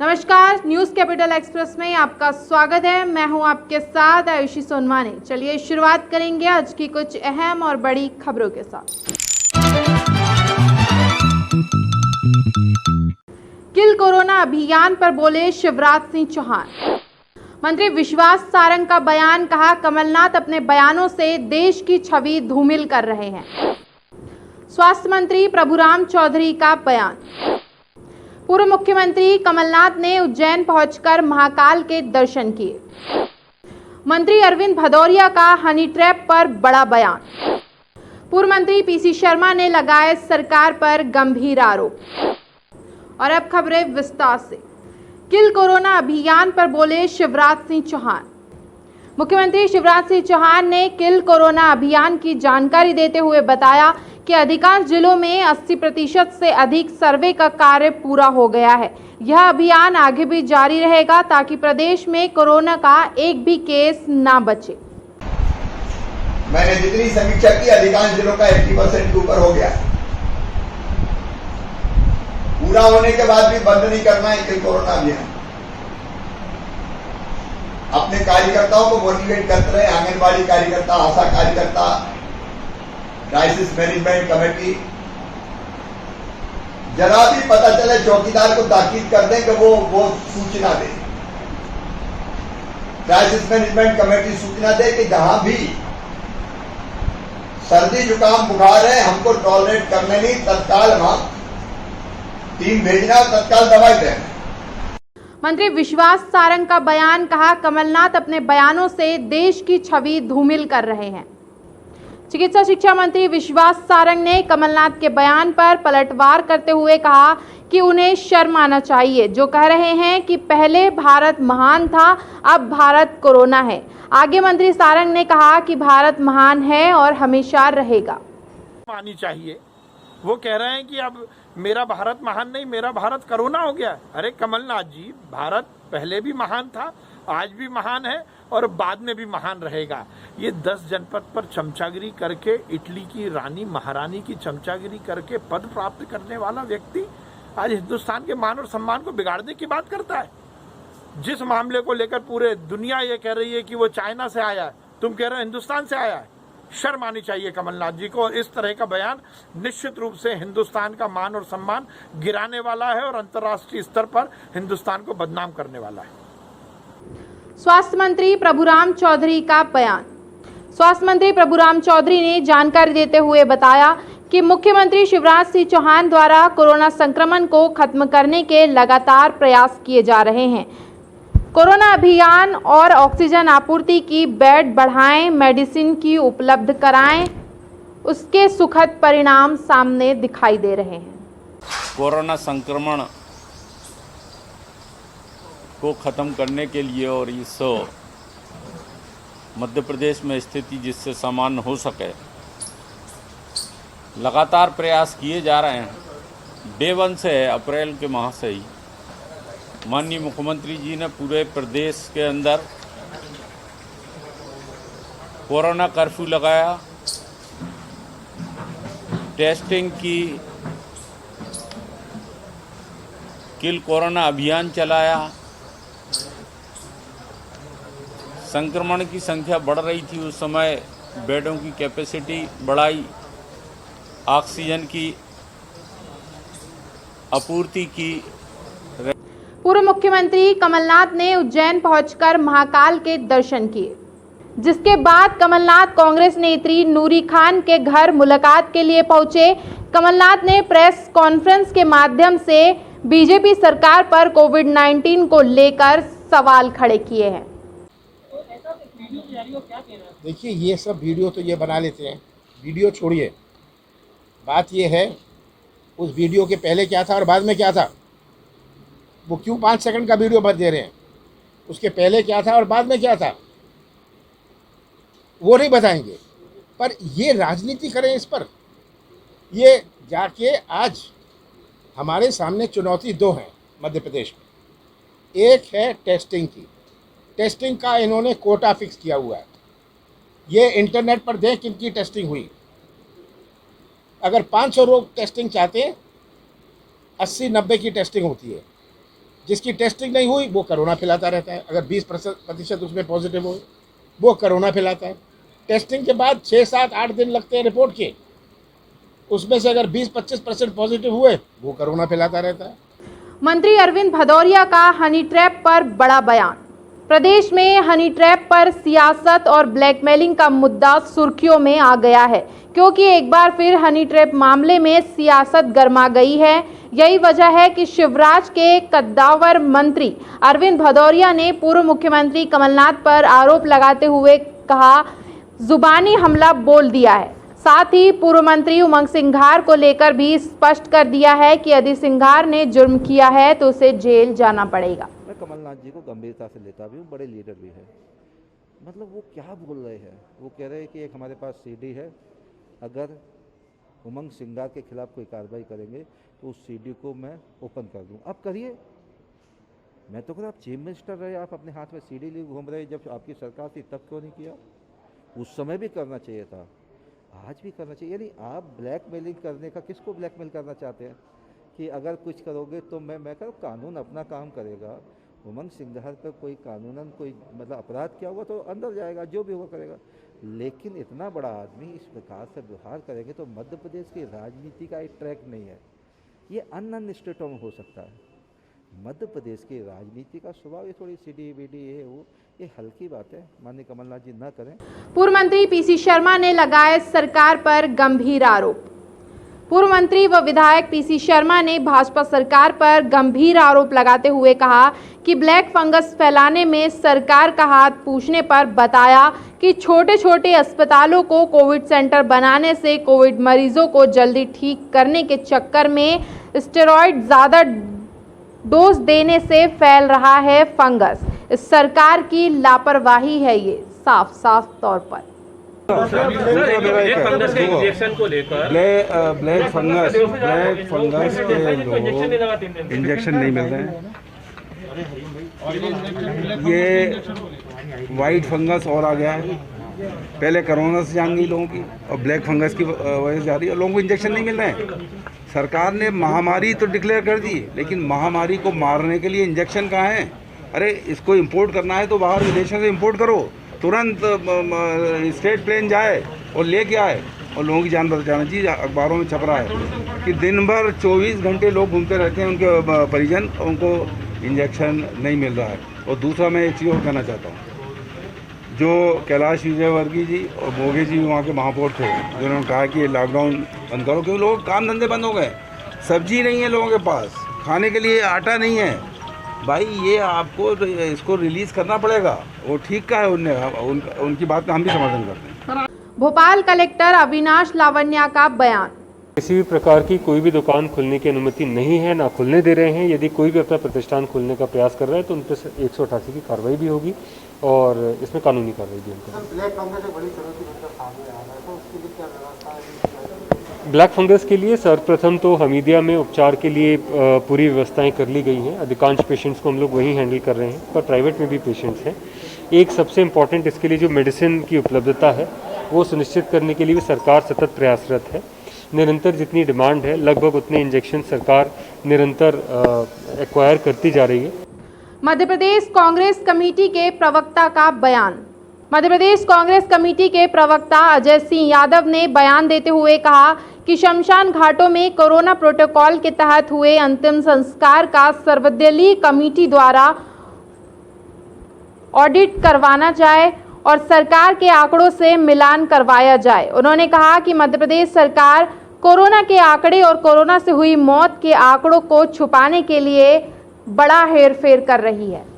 नमस्कार, news capital express में आपका स्वागत है। मैं हूं आपके साथ आयुषी सोनवानी। चलिए शुरुआत करेंगे आज की कुछ अहम और बड़ी खबरों के साथ। किल कोरोना अभियान पर बोले शिवराज सिंह चौहान। मंत्री विश्वास सारंग का बयान, कहा कमलनाथ अपने बयानों से देश की छवि धूमिल कर रहे हैं। स्वास्थ्य मंत्री प्रभुराम चौधरी का बयान। पूर्व मुख्यमंत्री कमलनाथ ने उज्जैन पहुंचकर महाकाल के दर्शन किए। मंत्री अरविंद भदौरिया का हनी ट्रैप पर बड़ा बयान। पूर्व मंत्री पीसी शर्मा ने लगाए सरकार पर गंभीर आरोप। और अब खबरें विस्तार से। किल कोरोना अभियान पर बोले शिवराज सिंह चौहान। मुख्यमंत्री शिवराज सिंह चौहान ने किल कोरोना अभियान की जानकारी देते हुए बताया कि अधिकांश जिलों में 80% से अधिक सर्वे का कार्य पूरा हो गया है। यह अभियान आगे भी जारी रहेगा ताकि प्रदेश में कोरोना का एक भी केस ना बचे। मैंने जितनी समीक्षा की, अधिकांश जिलों का 80% के ऊपर हो गया। पूरा होने के बाद भी बंद नहीं करना है किल कोरोना अभियान। अपने कार्यकर्ताओं को मोटिवेट करते रहे, आंगनबाड़ी कार्यकर्ता, आशा कार्यकर्ता, क्राइसिस मैनेजमेंट कमेटी। जरा भी पता चले चौकीदार को ताकीद कर दें कि वो सूचना दे। क्राइसिस मैनेजमेंट कमेटी सूचना दे कि जहां भी सर्दी जुकाम बुखार है, हमको टॉलरेट करने नहीं, तत्काल वहां टीम भेजना और तत्काल दवाई देना। मंत्री विश्वास सारंग का बयान, कहा कमलनाथ अपने बयानों से देश की छवि धूमिल कर रहे हैं। चिकित्सा शिक्षा मंत्री विश्वास सारंग ने कमलनाथ के बयान पर पलटवार करते हुए कहा कि उन्हें शर्म आना चाहिए, जो कह रहे हैं कि पहले भारत महान था, अब भारत कोरोना है। आगे मंत्री सारंग ने कहा कि भारत महान है और हमेशा रहेगा। आनी चाहिए। वो कह रहे हैं कि अब मेरा भारत महान नहीं, मेरा भारत कोरोना हो गया। अरे कमलनाथ जी, भारत पहले भी महान था, आज भी महान है और बाद में भी महान रहेगा। ये 10 जनपद पर चमचागिरी करके, इटली की रानी महारानी की चमचागिरी करके पद प्राप्त करने वाला व्यक्ति आज हिंदुस्तान के मान और सम्मान को बिगाड़ने की बात करता है। जिस मामले को लेकर पूरे दुनिया ये कह रही है कि वो चाइना से आया है, तुम कह रहे हो हिंदुस्तान से आया है। शर्म आनी चाहिए कमलनाथ जी को। और इस तरह का बयान निश्चित रूप से हिंदुस्तान का मान और सम्मान गिराने वाला है और अंतर्राष्ट्रीय स्तर पर हिंदुस्तान को बदनाम करने वाला है। स्वास्थ्य मंत्री प्रभुराम चौधरी का बयान। स्वास्थ्य मंत्री प्रभुराम चौधरी ने जानकारी देते हुए बताया कि मुख्यमंत्री शिवराज सिंह चौहान द्वारा कोरोना संक्रमण को खत्म करने के लगातार प्रयास किए जा रहे हैं। कोरोना अभियान और ऑक्सीजन आपूर्ति की बेड बढ़ाएं, मेडिसिन की उपलब्ध कराएं, उसके सुखद परिणाम सामने दिखाई दे रहे हैं। कोरोना संक्रमण को ख़त्म करने के लिए और इस मध्य प्रदेश में स्थिति जिससे सामान्य हो सके, लगातार प्रयास किए जा रहे हैं। डे 1 से, अप्रैल के माह से ही माननीय मुख्यमंत्री जी ने पूरे प्रदेश के अंदर कोरोना कर्फ्यू लगाया, टेस्टिंग की, किल कोरोना अभियान चलाया। संक्रमण की संख्या बढ़ रही थी, उस समय बेडों की कैपेसिटी बढ़ाई, ऑक्सीजन की आपूर्ति की। पूर्व मुख्यमंत्री कमलनाथ ने उज्जैन पहुंचकर महाकाल के दर्शन किए, जिसके बाद कमलनाथ कांग्रेस नेत्री नूरी खान के घर मुलाकात के लिए पहुंचे। कमलनाथ ने प्रेस कॉन्फ्रेंस के माध्यम से बीजेपी सरकार पर कोविड-19 को लेकर सवाल खड़े किए हैं। देखिए, ये सब वीडियो तो ये बना लेते हैं, वीडियो छोड़िए। बात ये है उस वीडियो के पहले क्या था और बाद में क्या था। वो क्यों 5 सेकंड का वीडियो भर दे रहे हैं? उसके पहले क्या था और बाद में क्या था, वो नहीं बताएंगे। पर ये राजनीति करें इस पर। ये जाके आज हमारे सामने चुनौती 2 हैं मध्य प्रदेश में। एक है टेस्टिंग की। टेस्टिंग का इन्होंने कोटा फिक्स किया हुआ है। ये इंटरनेट पर देख किनकी टेस्टिंग हुई। अगर 500 लोग टेस्टिंग चाहते हैं, 80-90 की टेस्टिंग होती है। जिसकी टेस्टिंग नहीं हुई वो कोरोना फैलाता रहता है। अगर 20% उसमें पॉजिटिव हो वो कोरोना फैलाता है। टेस्टिंग के बाद 6, 7, 8 दिन लगते हैं रिपोर्ट के, उसमें से अगर 20-25% पॉजिटिव हुए वो कोरोना फैलाता रहता है। मंत्री अरविंद भदौरिया का हनी ट्रैप पर बड़ा बयान। प्रदेश में हनी ट्रैप पर सियासत और ब्लैकमेलिंग का मुद्दा सुर्खियों में आ गया है, क्योंकि एक बार फिर हनी ट्रैप मामले में सियासत गर्मा गई है। यही वजह है कि शिवराज के कद्दावर मंत्री अरविंद भदौरिया ने पूर्व मुख्यमंत्री कमलनाथ पर आरोप लगाते हुए कहा, जुबानी हमला बोल दिया है। साथ ही पूर्व मंत्री उमंग सिंघार को लेकर भी स्पष्ट कर दिया है कि यदि सिंघार ने जुर्म किया है तो उसे जेल जाना पड़ेगा। मैं कमलनाथ जी को गंभीरता से लेता भी हूँ, बड़े लीडर भी है। मतलब वो क्या बोल रहे हैं, वो कह रहे हैं कि एक हमारे पास सीडी है, अगर उमंग सिंघार के खिलाफ कोई कार्रवाई करेंगे तो उस सीडी को मैं ओपन कर दूँ। आप करिए, मैं तो कह आप चीफ मिनिस्टर रहे, आप अपने हाथ में सीडी लिए घूम रहे, जब आपकी सरकार थी तब क्यों नहीं किया? उस समय भी करना चाहिए था, आज भी करना चाहिए। यानी आप ब्लैकमेलिंग करने का, किसको ब्लैकमेल करना चाहते हैं कि अगर कुछ करोगे तो मैं करूँ, कानून अपना काम करेगा। उमंग सिंघार पर कोई कानूनन कोई मतलब अपराध किया हुआ तो अंदर जाएगा, जो भी हुआ करेगा। लेकिन इतना बड़ा आदमी इस प्रकार से व्यवहार करेंगे तो मध्य प्रदेश की राजनीति का एक ट्रैक नहीं है, ये अन्य स्टेटों में हो सकता है। मध्य प्रदेश की राजनीति का स्वभाव ये थोड़ी सीडी बीडी है, वो ये हल्की बात है, माननीय कमलनाथ जी ना करें। पूर्व मंत्री पीसी शर्मा ने लगाए सरकार पर गंभीर आरोप। पूर्व मंत्री व विधायक पीसी शर्मा ने भाजपा सरकार पर गंभीर आरोप लगाते हुए कहा कि ब्लैक फंगस फैलाने में सरकार का हाथ पूछने पर बताया कि छोटे छोटे अस्पतालों को कोविड सेंटर बनाने से कोविड मरीजों को जल्दी ठीक करने के चक्कर में स्टेरॉइड ज़्यादा डोज देने से फैल रहा है फंगस। इस सरकार की लापरवाही है ये साफ तौर पर। फंगस के इंजेक्शन को लेकर ब्लैक फंगस के इंजेक्शन नहीं मिल रहे हैं। ये वाइट फंगस और आ गया है, पहले कोरोना से जान गई लोगों की और ब्लैक फंगस की वजह से जा रही है, लोगों को इंजेक्शन नहीं मिल रहे हैं। सरकार ने महामारी तो डिक्लेयर कर दी, लेकिन महामारी को मारने के लिए इंजेक्शन कहाँ है? अरे इसको इंपोर्ट करना है तो बाहर विदेशों से इंपोर्ट करो, तुरंत स्टेट प्लेन जाए और लेके आए और लोगों की जान बचाना चाहिए। अखबारों में छप रहा है कि दिन भर 24 घंटे लोग घूमते रहते हैं, उनके परिजन, उनको इंजेक्शन नहीं मिल रहा है। और दूसरा मैं एक चीज़ और कहना चाहता हूँ, जो कैलाश विजयवर्गीय जी और मोगे जी वहाँ के महापौर थे, जिन्होंने कहा कि लॉकडाउन बंद करो, क्योंकि लोग काम धंधे बंद हो गए, सब्जी नहीं है लोगों के पास, खाने के लिए आटा नहीं है। भाई ये आपको इसको रिलीज़ करना पड़ेगा। वो ठीक का है, उनकी बात का हम भी समर्थन करते हैं। भोपाल कलेक्टर अविनाश लावण्या का बयान। किसी भी प्रकार की कोई भी दुकान खुलने की अनुमति नहीं है, ना खुलने दे रहे हैं। यदि कोई भी अपना प्रतिष्ठान खोलने का प्रयास कर रहा है तो उन पर 188 की कार्रवाई भी होगी और इसमें कानूनी कार्रवाई भी होगी। ब्लैक फंगस के लिए सर्वप्रथम तो हमीदिया में उपचार के लिए पूरी व्यवस्थाएं कर ली गई हैं। अधिकांश पेशेंट्स को हम लोग वहीं हैंडल कर रहे हैं, पर प्राइवेट में भी पेशेंट्स हैं। एक सबसे इम्पॉर्टेंट इसके लिए जो मेडिसिन की उपलब्धता है वो सुनिश्चित करने के लिए भी सरकार सतत प्रयासरत है। निरंतर जितनी डिमांड है लगभग उतने इंजेक्शन सरकार निरंतर एक्वायर करती जा रही है। मध्य प्रदेश कांग्रेस कमेटी के प्रवक्ता का बयान। मध्य प्रदेश कांग्रेस कमेटी के प्रवक्ता अजय सिंह यादव ने बयान देते हुए कहा कि शमशान घाटों में कोरोना प्रोटोकॉल के तहत हुए अंतिम संस्कार का सर्वदलीय कमेटी द्वारा ऑडिट करवाना जाए और सरकार के आंकड़ों से मिलान करवाया जाए। उन्होंने कहा कि मध्य प्रदेश सरकार कोरोना के आंकड़े और कोरोना से हुई मौत के आंकड़ों को छुपाने के लिए बड़ा हेरफेर कर रही है।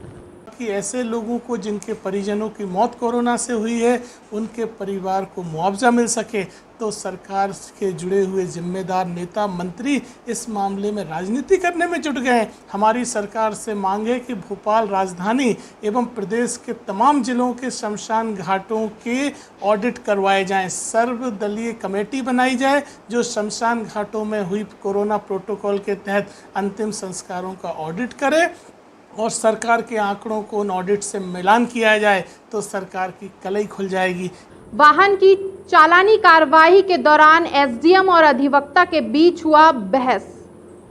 कि ऐसे लोगों को जिनके परिजनों की मौत कोरोना से हुई है, उनके परिवार को मुआवजा मिल सके, तो सरकार के जुड़े हुए जिम्मेदार नेता मंत्री इस मामले में राजनीति करने में जुट गए हैं। हमारी सरकार से मांग है कि भोपाल राजधानी एवं प्रदेश के तमाम जिलों के शमशान घाटों के ऑडिट करवाए जाएं, सर्वदलीय कमेटी बनाई जाए जो शमशान घाटों में हुई कोरोना प्रोटोकॉल के तहत अंतिम संस्कारों का ऑडिट करे और सरकार के आंकड़ों को उन ऑडिट से मिलान किया जाए, तो सरकार की कलई खुल जाएगी। वाहन की चालानी कार्रवाई के दौरान एसडीएम और अधिवक्ता के बीच हुआ बहस।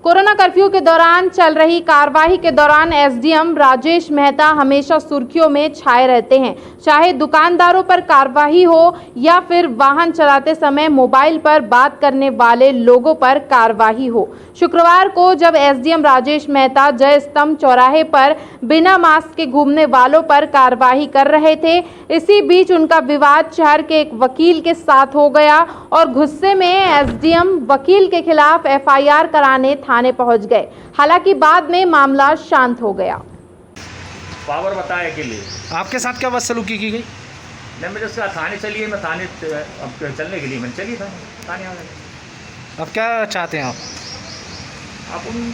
कोरोना कर्फ्यू के दौरान चल रही कार्यवाही के दौरान एसडीएम राजेश मेहता हमेशा सुर्खियों में छाए रहते हैं, चाहे दुकानदारों पर कार्यवाही हो या फिर वाहन चलाते समय मोबाइल पर बात करने वाले लोगों पर कार्यवाही हो। शुक्रवार को जब एसडीएम राजेश मेहता जय स्तंभ चौराहे पर बिना मास्क के घूमने वालों पर कार्यवाही कर रहे थे, इसी बीच उनका विवाद शहर के एक वकील के साथ हो गया और गुस्से में एसडीएम वकील के खिलाफ एफआईआर कराने थाने पहुंच गए। हालांकि बाद में मामला शांत हो गया। पावर बताया के लिए आपके साथ क्या बदसलूकी की गई? नहीं, मुझे उसका थाने चलिए, मैं थाने अब चलने के लिए मैंने चलिए थाने आ गए। अब क्या चाहते हैं आप? आप उन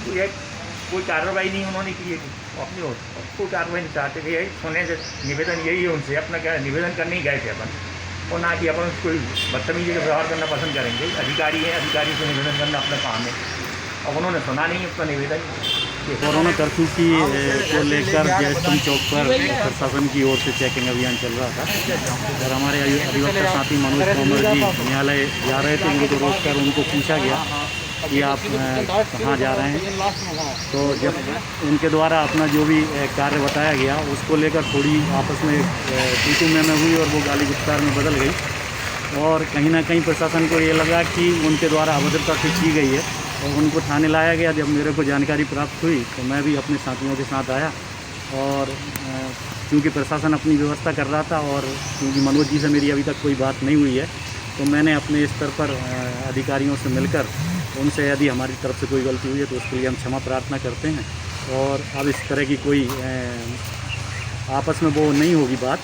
कोई कार्रवाई नहीं उन्होंने की है अपनी ओर, कोई कार्रवाई नहीं चाहते थे। यही सुने से निवेदन यही है उनसे, अपना क्या निवेदन करने ही गए थे अपन, और ना कि अपन कोई बदतमीजी का व्यवहार करना पसंद करेंगे। अधिकारी हैं, अधिकारी से निवेदन करना अपना काम है, अब उन्होंने सुना नहीं अपना निवेदन। कोरोना कर्फ्यू की को लेकर जय स्तंभ चौक पर प्रशासन की ओर से चेकिंग अभियान चल रहा था और हमारे अधिवक्ता साथी मनोज तोमर जी न्यायालय जा रहे थे। उनको रोककर उनको पूछा गया कि आप कहाँ जा रहे हैं, तो जब उनके द्वारा अपना जो भी कार्य बताया गया उसको लेकर थोड़ी आपस में तू में हुई और वो गाली गलौज में बदल गई और कहीं ना कहीं प्रशासन को ये लगा कि उनके द्वारा अभद्रता की गई है और उनको थाने लाया गया। जब मेरे को जानकारी प्राप्त हुई तो मैं भी अपने साथियों के साथ आया और क्योंकि प्रशासन अपनी व्यवस्था कर रहा था और क्योंकि मनोज जी से मेरी अभी तक कोई बात नहीं हुई है तो मैंने अपने स्तर पर अधिकारियों से मिलकर उनसे यदि हमारी तरफ से कोई गलती हुई है तो उसके लिए हम क्षमा प्रार्थना करते हैं और अब इस तरह की कोई आपस में वो नहीं होगी बात।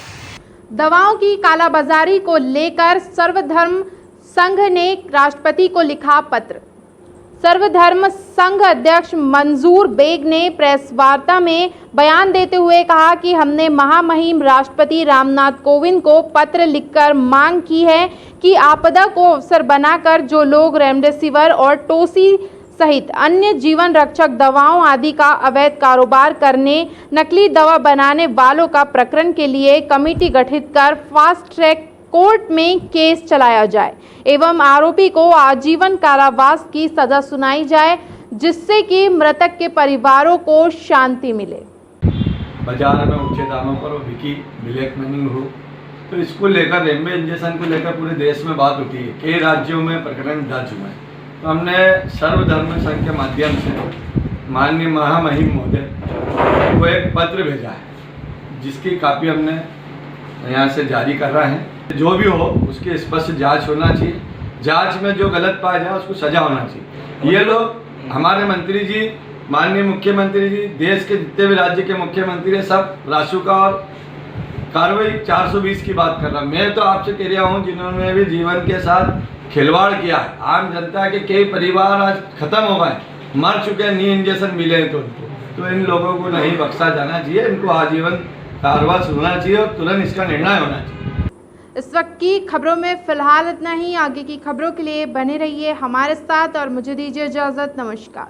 दवाओं की कालाबाजारी को लेकर सर्वधर्म संघ ने राष्ट्रपति को लिखा पत्र। सर्वधर्म संघ अध्यक्ष मंजूर बेग ने प्रेस वार्ता में बयान देते हुए कहा कि हमने महामहिम राष्ट्रपति रामनाथ कोविंद को पत्र लिखकर मांग की है कि आपदा को अवसर बनाकर जो लोग रेमडेसिविर और टोसी सहित अन्य जीवन रक्षक दवाओं आदि का अवैध कारोबार करने, नकली दवा बनाने वालों का प्रकरण के लिए कमेटी गठित कर फास्ट ट्रैक कोर्ट में केस चलाया जाए एवं आरोपी को आजीवन कारावास की सजा सुनाई जाए, जिससे कि मृतक के परिवारों को शांति मिले। बाजार में ऊंचे दामों पर बिकी ब्लैक मनी हो तो इसको लेकर रेमडे इंजेक्शन को लेकर पूरे देश में बात उठी है। कई राज्यों में प्रकरण दर्ज हुए हैं, तो हमने सर्वधर्म संघ के माध्यम से माननीय महामहिम महोदय को एक पत्र भेजा है जिसकी कापी हमने यहाँ से जारी कर रहे हैं। जो भी हो उसकी स्पष्ट जांच होना चाहिए, जांच में जो गलत पाया जाए उसको सजा होना चाहिए। ये लोग हमारे मंत्री जी, माननीय मुख्यमंत्री जी, देश के जितने भी राज्य के मुख्यमंत्री हैं, सब रासुका और कार्रवाई 420 की बात कर रहा हूँ। मैं तो आपसे कह रहा हूँ जिन्होंने भी जीवन के साथ खिलवाड़ किया है, आम जनता के कई परिवार आज खत्म हो गए, मर चुके हैं, नी इंजेक्शन मिले हैं तो इन लोगों को नहीं बख्शा जाना चाहिए, इनको आजीवन कारावास होना चाहिए और तुरंत इसका निर्णय होना चाहिए। इस वक्त की खबरों में फिलहाल इतना ही। आगे की खबरों के लिए बने रहिए हमारे साथ और मुझे दीजिए इजाजत। नमस्कार।